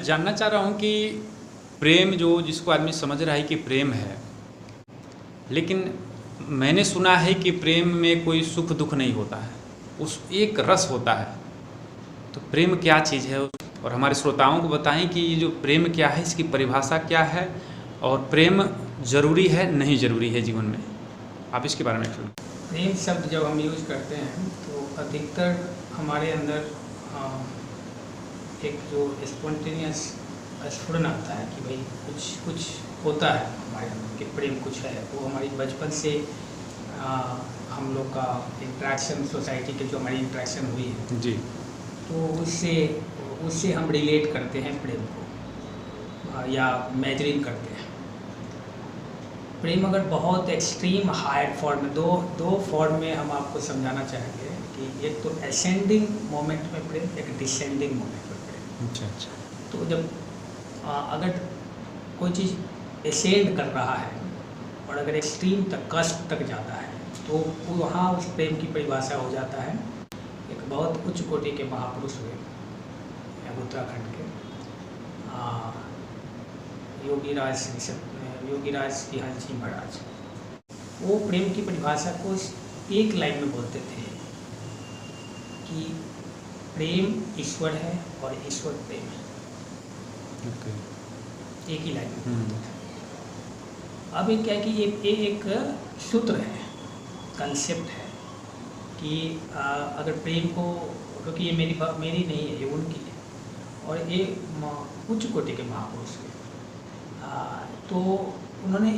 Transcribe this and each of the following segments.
जानना चाह रहा हूँ कि प्रेम जो जिसको आदमी समझ रहा है कि प्रेम है, लेकिन मैंने सुना है कि प्रेम में कोई सुख दुख नहीं होता है, उस एक रस होता है। तो प्रेम क्या चीज़ है, और हमारे श्रोताओं को बताएं कि ये जो प्रेम क्या है, इसकी परिभाषा क्या है, और प्रेम ज़रूरी है नहीं ज़रूरी है जीवन में, आप इसके बारे में सुन। प्रेम शब्द जब हम यूज़ करते हैं तो अधिकतर हमारे अंदर एक जो स्पॉन्टेनियस स्फुरन आता है कि भाई कुछ होता है हमारे अंदर कि प्रेम कुछ है। वो हमारी बचपन से हम लोग का इंट्रैक्शन, सोसाइटी के जो हमारी इंट्रैक्शन हुई है जी, तो उससे हम रिलेट करते हैं प्रेम को या मेजरिंग करते हैं। प्रेम अगर बहुत एक्सट्रीम हायर फॉर्म में, दो फॉर्म में हम आपको समझाना चाहेंगे कि एक तो असेंडिंग मोमेंट में प्रेम, एक डिसेंडिंग मोमेंट में प्रेम। अच्छा। तो जब अगर कोई चीज़ असेंड कर रहा है और अगर एक्सट्रीम तक, कष्ट तक जाता है, तो वहाँ उस प्रेम की परिभाषा हो जाता है। एक बहुत उच्च कोटि के महापुरुष हुए उत्तराखंड के योगीराज सिंह जी महाराज, वो प्रेम की परिभाषा को एक लाइन में बोलते थे कि प्रेम ईश्वर है और ईश्वर प्रेम है। एक ही लाइन में बोलते थे। अब ये क्या है कि ये एक सूत्र है, कंसेप्ट है कि अगर प्रेम को, क्योंकि ये मेरी नहीं है, ये उनकी है, और ये उच्च कोटि के महापुरुष है, तो उन्होंने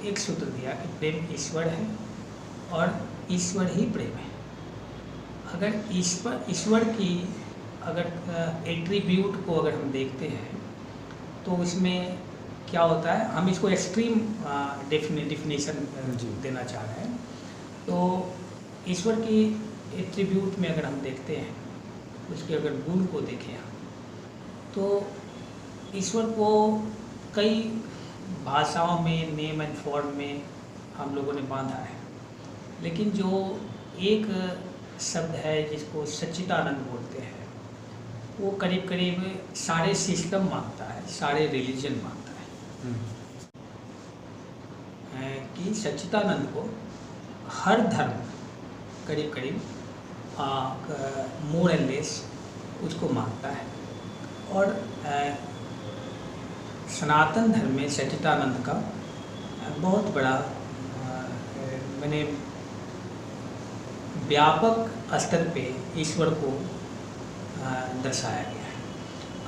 एक सूत्र दिया कि प्रेम ईश्वर है और ईश्वर ही प्रेम है। अगर ईश्वर की अगर एट्रीब्यूट को अगर हम देखते हैं तो उसमें क्या होता है, हम इसको एक्सट्रीम डेफिनेशन देना चाह रहे हैं। तो ईश्वर की एट्रीब्यूट में अगर हम देखते हैं, उसके अगर गुण को देखें हम, तो ईश्वर को कई भाषाओं में, नेम एंड फॉर्म में हम लोगों ने बांधा है, लेकिन जो एक शब्द है जिसको सच्चिदानंद बोलते हैं, वो करीब करीब सारे सिस्टम मानता है, सारे रिलीजन मानता है कि सच्चिदानंद को हर धर्म करीब करीब मोर एंड लेस उसको मानता है। और सनातन धर्म में सच्चिदानंद का बहुत बड़ा मैंने व्यापक स्तर पे ईश्वर को दर्शाया गया है।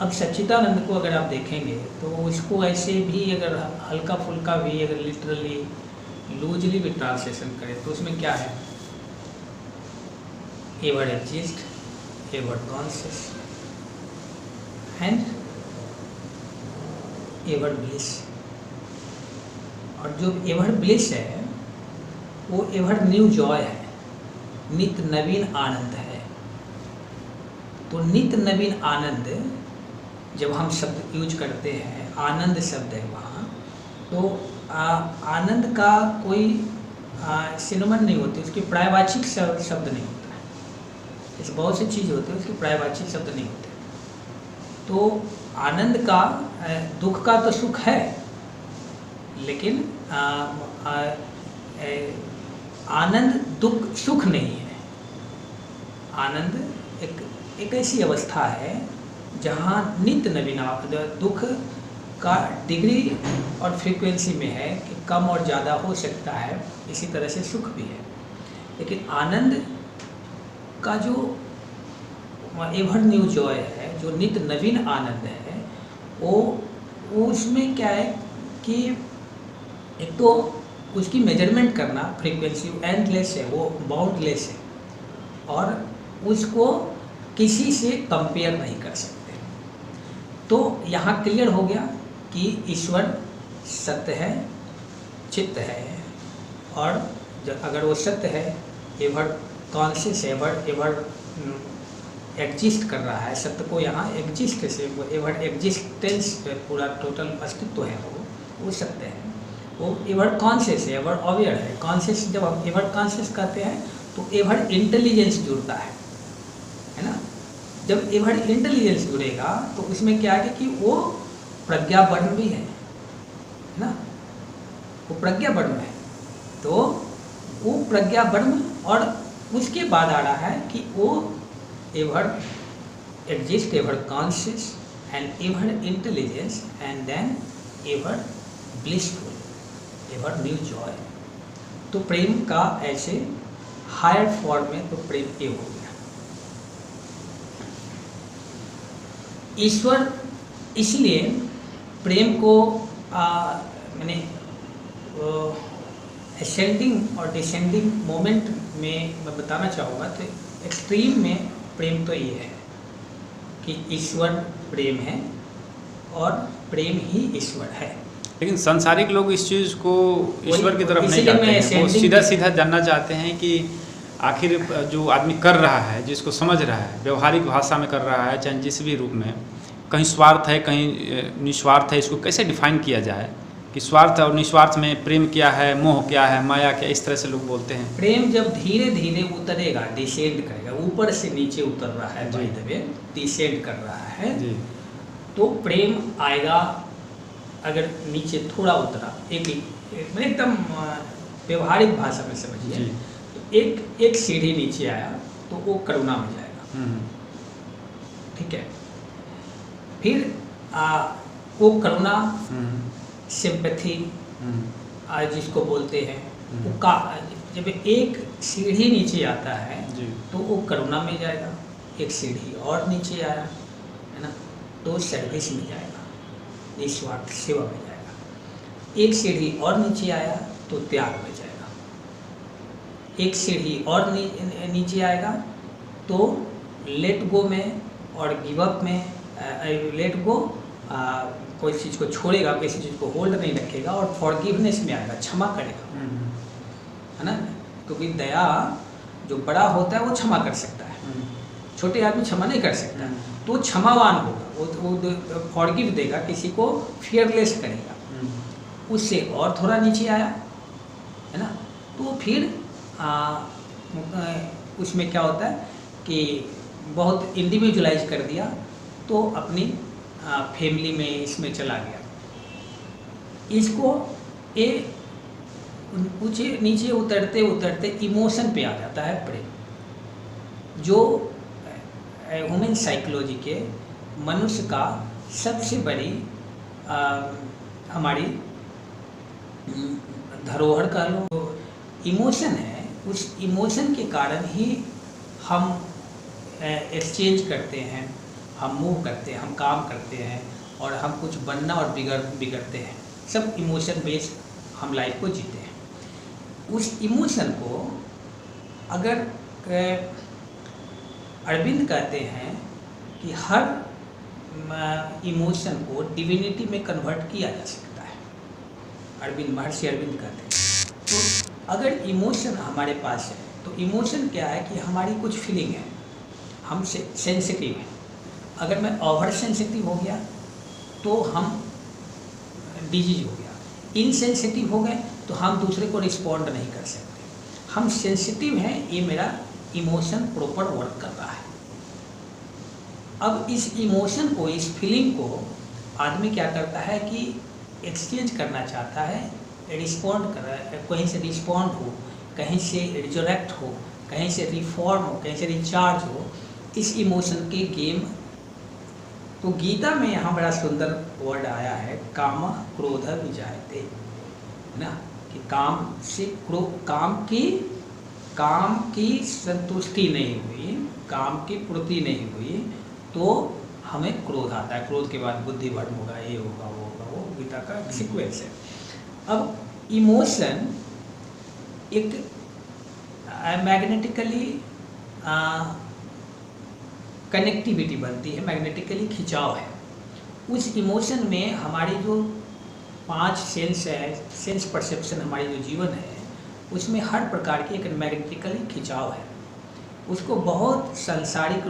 अब सच्चिदानंद को अगर आप देखेंगे तो इसको ऐसे भी अगर हल्का फुल्का भी अगर लिटरली लूजली भी ट्रांसलेशन करें तो उसमें क्या है, ever exist, ever conscious and ever bliss. और जो एवर ब्लिस है वो एवर न्यू जॉय है, नित नवीन आनंद है। तो नित नवीन आनंद जब हम शब्द यूज करते हैं, आनंद शब्द है वहाँ, तो आनंद का कोई सिनोनिम नहीं होती, उसकी पर्यायवाची शब्द नहीं होता है। ऐसे बहुत सी चीज़ होती है उसकी पर्यायवाची शब्द नहीं होते। तो आनंद का, दुख का तो सुख है, लेकिन आनंद दुख सुख नहीं है। आनंद एक ऐसी अवस्था है जहाँ नित्य नवीन, दुख का डिग्री और फ्रीक्वेंसी में है कि कम और ज़्यादा हो सकता है, इसी तरह से सुख भी है। लेकिन आनंद का जो एवर न्यू जॉय है, जो नित्य नवीन आनंद है, वो उसमें क्या है कि एक तो उसकी मेजरमेंट करना, फ्रीक्वेंसी एंडलेस है, वो बाउंडलेस है, और उसको किसी से कंपेयर नहीं कर सकते। तो यहाँ क्लियर हो गया कि ईश्वर सत्य है, चित्त है, और अगर वो सत्य है, एवर कॉन्शियस, एवर एग्जिस्ट कर रहा है, सत्य को यहाँ एग्जिस्ट से, वो एवर एग्जिस्टेंस पूरा टोटल अस्तित्व है, वो सत्य है। वो एवर कॉन्शियस है, एवर अवेयर है। कॉन्शियस, जब हम एवर कॉन्शियस कहते हैं तो एवर इंटेलिजेंस जुड़ता है ना। जब एवर्ड इंटेलिजेंस जुड़ेगा तो उसमें क्या है कि वो प्रज्ञा वर्ण भी है ना, वो प्रज्ञा वर्ण है। तो वो प्रज्ञा वर्ण और उसके बाद आ रहा है कि वो ever exist, ever conscious and ever intelligence and then ever blissful, ever new joy. तो प्रेम का ऐसे हायर फॉर्म में तो प्रेम ये हो गया। ईश्वर इसलिए प्रेम को मैंने असेंडिंग और डिसेंडिंग मोमेंट में मैं बताना चाहूँगा। तो एक्सट्रीम में प्रेम तो ये है कि ईश्वर प्रेम है और प्रेम ही ईश्वर है। लेकिन सांसारिक लोग इस चीज़ को ईश्वर की तरफ नहीं इसीलिए जाते मैं हैं, वो ascending सीधा सीधा जानना चाहते हैं कि आखिर जो आदमी कर रहा है, जिसको समझ रहा है, व्यवहारिक भाषा में कर रहा है, चाहे जिस भी रूप में, कहीं स्वार्थ है कहीं निस्वार्थ है, इसको कैसे डिफाइन किया जाए कि स्वार्थ और निस्वार्थ में प्रेम क्या है, मोह क्या है, माया क्या, इस तरह से लोग बोलते हैं। प्रेम जब धीरे धीरे उतरेगा, डिसेंड करेगा, ऊपर से नीचे उतर रहा है, बाय द वे डिसेंड कर रहा है जी तो प्रेम आएगा। अगर नीचे थोड़ा उतरा, एक एकदम व्यवहारिक भाषा में समझिए, जी। तो एक सीढ़ी नीचे आया तो वो करुणा में जाएगा, ठीक है। फिर वो करुणा, सिंपैथी जिसको बोलते हैं, वो का जब एक सीढ़ी नीचे आता है जी। तो वो करुणा में जाएगा, एक सीढ़ी और नीचे आया है ना तो सर्विस में जाएगा, निस्वार्थ सेवा में जाएगा। एक सीढ़ी और नीचे आया तो त्याग में जाएगा, एक सीढ़ी और नीचे आएगा तो लेट गो में और गिव अप में, लेट गो कोई चीज़ को छोड़ेगा, किसी चीज़ को होल्ड नहीं रखेगा, और फॉरगिवनेस में आएगा, क्षमा करेगा, है ना। क्योंकि दया जो बड़ा होता है वो क्षमा कर सकता है, छोटे आदमी क्षमा नहीं कर सकता, तो क्षमावान होगा, वो फॉरगिव देगा, किसी को फियरलेस करेगा। उससे और थोड़ा नीचे आया है ना, तो फिर उसमें क्या होता है कि बहुत इंडिविजुअलाइज कर दिया, तो अपनी फैमिली में इसमें चला गया। इसको ये नीचे उतरते उतरते इमोशन पे आ जाता है प्रेम, जो ह्यूमन साइकोलॉजी के मनुष्य का सबसे बड़ी हमारी धरोहर का लो इमोशन है। उस इमोशन के कारण ही हम एक्सचेंज करते हैं, हम मूव करते हैं, हम काम करते हैं, और हम कुछ बनना और बिगड़ते हैं। सब इमोशन बेस्ड हम लाइफ को जीते हैं। उस इमोशन को अगर अरविंद कहते हैं कि हर इमोशन को डिविनिटी में कन्वर्ट किया जा सकता है, अरविंद, महर्षि अरविंद कहते हैं। तो अगर इमोशन हमारे पास है तो इमोशन क्या है कि हमारी कुछ फीलिंग है, हम सेंसिटिव हैं। अगर मैं ओवर सेंसिटिव हो गया तो हम डिजीज हो गया, इनसेंसिटिव हो गए तो हम दूसरे को रिस्पॉन्ड नहीं कर सकते। हम सेंसिटिव हैं, ये मेरा इमोशन प्रॉपर वर्क कर रहा है। अब इस इमोशन को, इस फीलिंग को आदमी क्या करता है कि एक्सचेंज करना चाहता है, रिस्पॉन्ड कर रहा है, कहीं से रिस्पॉन्ड हो, कहीं से रिजरेक्ट हो, कहीं से रिफॉर्म हो, कहीं से रिचार्ज हो, इस इमोशन के गेम। तो गीता में यहाँ बड़ा सुंदर वर्ड आया है, काम क्रोध विजायते, है ना, कि काम से काम की संतुष्टि नहीं हुई, काम की पूर्ति नहीं हुई तो हमें क्रोध आता है। क्रोध के बाद बुद्धि भ्रम होगा, ये होगा, वो होगा, वो गीता का सीक्वेंस है। अब इमोशन एक मैग्नेटिकली कनेक्टिविटी बनती है, मैग्नेटिकली खिंचाव है। उस इमोशन में हमारी जो 5 सेंस है, सेंस परसेप्शन, हमारी जो जीवन है, उसमें हर प्रकार की एक मैग्नेटिकली खिंचाव है। उसको बहुत सांसारिक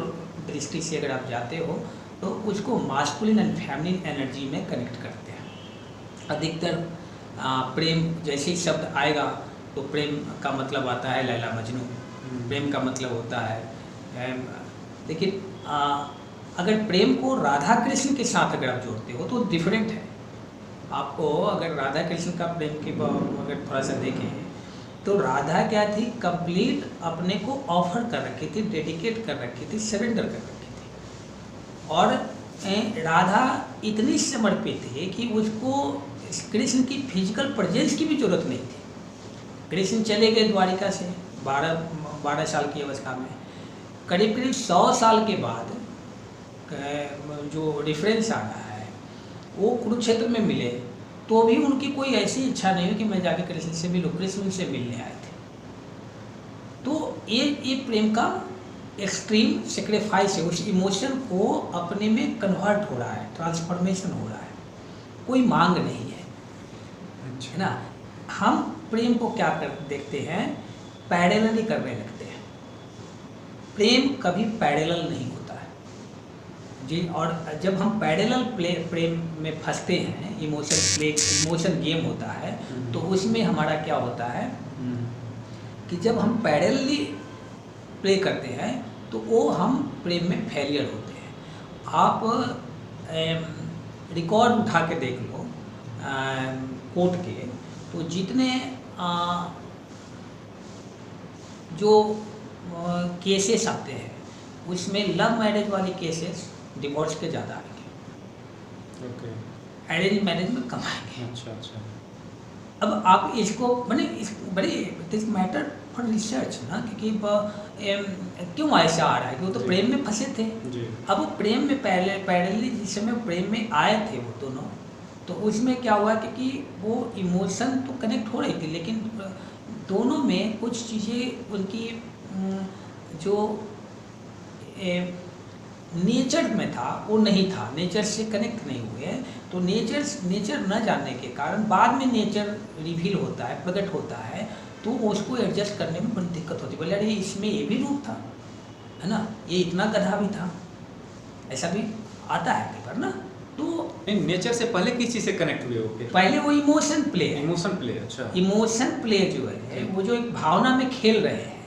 दृष्टि से अगर आप जाते हो तो उसको मास्कुलिन एंड फेमिनिन एनर्जी में कनेक्ट करते हैं। अधिकतर प्रेम जैसे ही शब्द आएगा तो प्रेम का मतलब आता है लैला मजनू, प्रेम का मतलब होता है लेकिन अगर प्रेम को राधा कृष्ण के साथ अगर आप जोड़ते हो तो डिफरेंट है। आपको अगर राधा कृष्ण का प्रेम के अगर थोड़ा सा देखें तो राधा क्या थी, कंप्लीट अपने को ऑफर कर रखी थी, डेडिकेट कर रखी थी, सरेंडर कर रखी थी। और राधा इतनी समर्पित थी कि उसको कृष्ण की फिजिकल प्रेजेंस की भी जरूरत नहीं थी। कृष्ण चले गए द्वारिका से 12 साल की अवस्था में, करीब 100 साल के बाद जो रेफरेंस आ रहा है वो कुरुक्षेत्र में मिले, तो भी उनकी कोई ऐसी इच्छा नहीं हुई कि मैं जाके कृष्ण से मिलूँ, कृष्ण उनसे मिलने आए थे। तो ये प्रेम का एक्सट्रीम सेक्रीफाइस है, उस इमोशन को अपने में कन्वर्ट हो रहा है, ट्रांसफॉर्मेशन हो रहा है, कोई मांग नहीं है, है ना। हम प्रेम को क्या देखते हैं, पैरेलली करने लगते हैं। प्रेम कभी पैरेलल नहीं होता है जी। और जब हम पैरेलल प्रेम में फंसते हैं, इमोशन गेम होता है, तो उसमें हमारा क्या होता है कि जब हम पैरेलली प्ले करते हैं तो वो हम प्रेम में फेलियर होते हैं। आप रिकॉर्ड उठा के देख लो कोर्ट के, तो जितने जो केसेस आते हैं उसमें लव मैरिज वाले केसेस डिवोर्स के ज़्यादा आएंगे, ओके, अरेंज मैरिज में कम आएंगे। अच्छा। अब आप इसको बड़े दिस मैटर फॉर रिसर्च ना, क्योंकि क्यों ऐसा आ रहा है कि वो तो प्रेम में फंसे थे जी। अब वो प्रेम में पैरेलली जिस समय प्रेम में आए थे वो दोनों, तो उसमें क्या हुआ कि वो इमोशन तो कनेक्ट हो रही थी, लेकिन दोनों में कुछ चीज़ें उनकी जो नेचर में था वो नहीं था, नेचर से कनेक्ट नहीं हुए। तो नेचर न जानने के कारण बाद में नेचर रिवील होता है, प्रकट होता है, तो उसको एडजस्ट करने में बड़ी दिक्कत होती है। बोले अरे इसमें ये भी रूप था, है ना, ये इतना गधा भी था, ऐसा भी आता है कई बार ना। तो नेचर से पहले किस चीज़ से कनेक्ट हुए हो? पहले वो इमोशन प्ले है, इमोशन प्ले, अच्छा। इमोशन प्ले जो है वो जो एक भावना में खेल रहे हैं,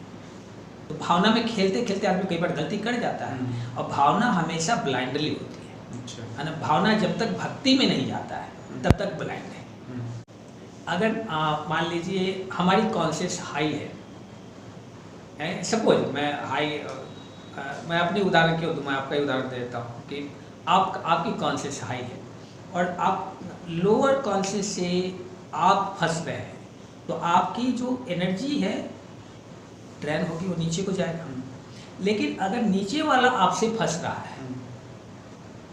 तो भावना में खेलते खेलते आदमी कई बार गलती कर जाता है, और भावना हमेशा ब्लाइंडली होती है, अच्छा, है ना। भावना जब तक भक्ति में नहीं जाता है तब तक ब्लाइंड है। अगर मान लीजिए हमारी कॉन्शियस हाई है, सपोज मैं मैं अपनी उदाहरण क्यों दूँ, मैं आपका उदाहरण देता हूँ कि आपकी कॉन्शियस हाई है और आप लोअर कॉन्शियस से आप फंस रहे हैं, तो आपकी जो एनर्जी है ड्रेन होगी, वो नीचे को जाएगा। लेकिन अगर नीचे वाला आपसे फंस रहा है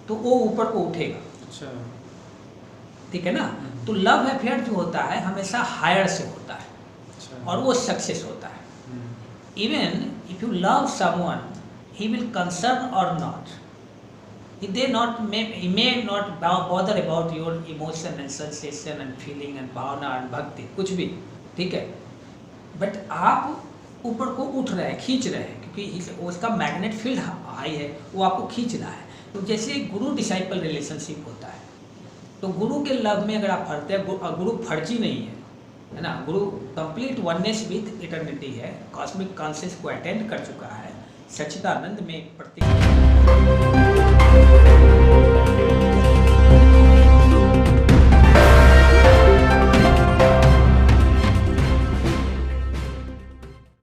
तो वो ऊपर को उठेगा, अच्छा, ठीक है ना। तो लव अफेयर जो होता है हमेशा हायर से होता है, अच्छा, और वो सक्सेस होता है। Even if you love someone, he will concern और not, he may not bother about your emotion and sensation and feeling and bhavana and bhakti, कुछ भी, ठीक है। बट आप ऊपर को उठ रहे हैं, खींच रहे हैं, क्योंकि उसका मैग्नेट फील्ड हाई है, वो आपको खींच रहा है। तो जैसे गुरु डिसाइपल रिलेशनशिप होता है, तो गुरु के लव में अगर आप फरते हैं, गुरु फर्जी नहीं है ना, गुरु कंप्लीट वननेस विथ इटर्निटी है, कॉस्मिक कॉन्शियस को अटेंड कर चुका है, सच्चिदानंद में प्रतीक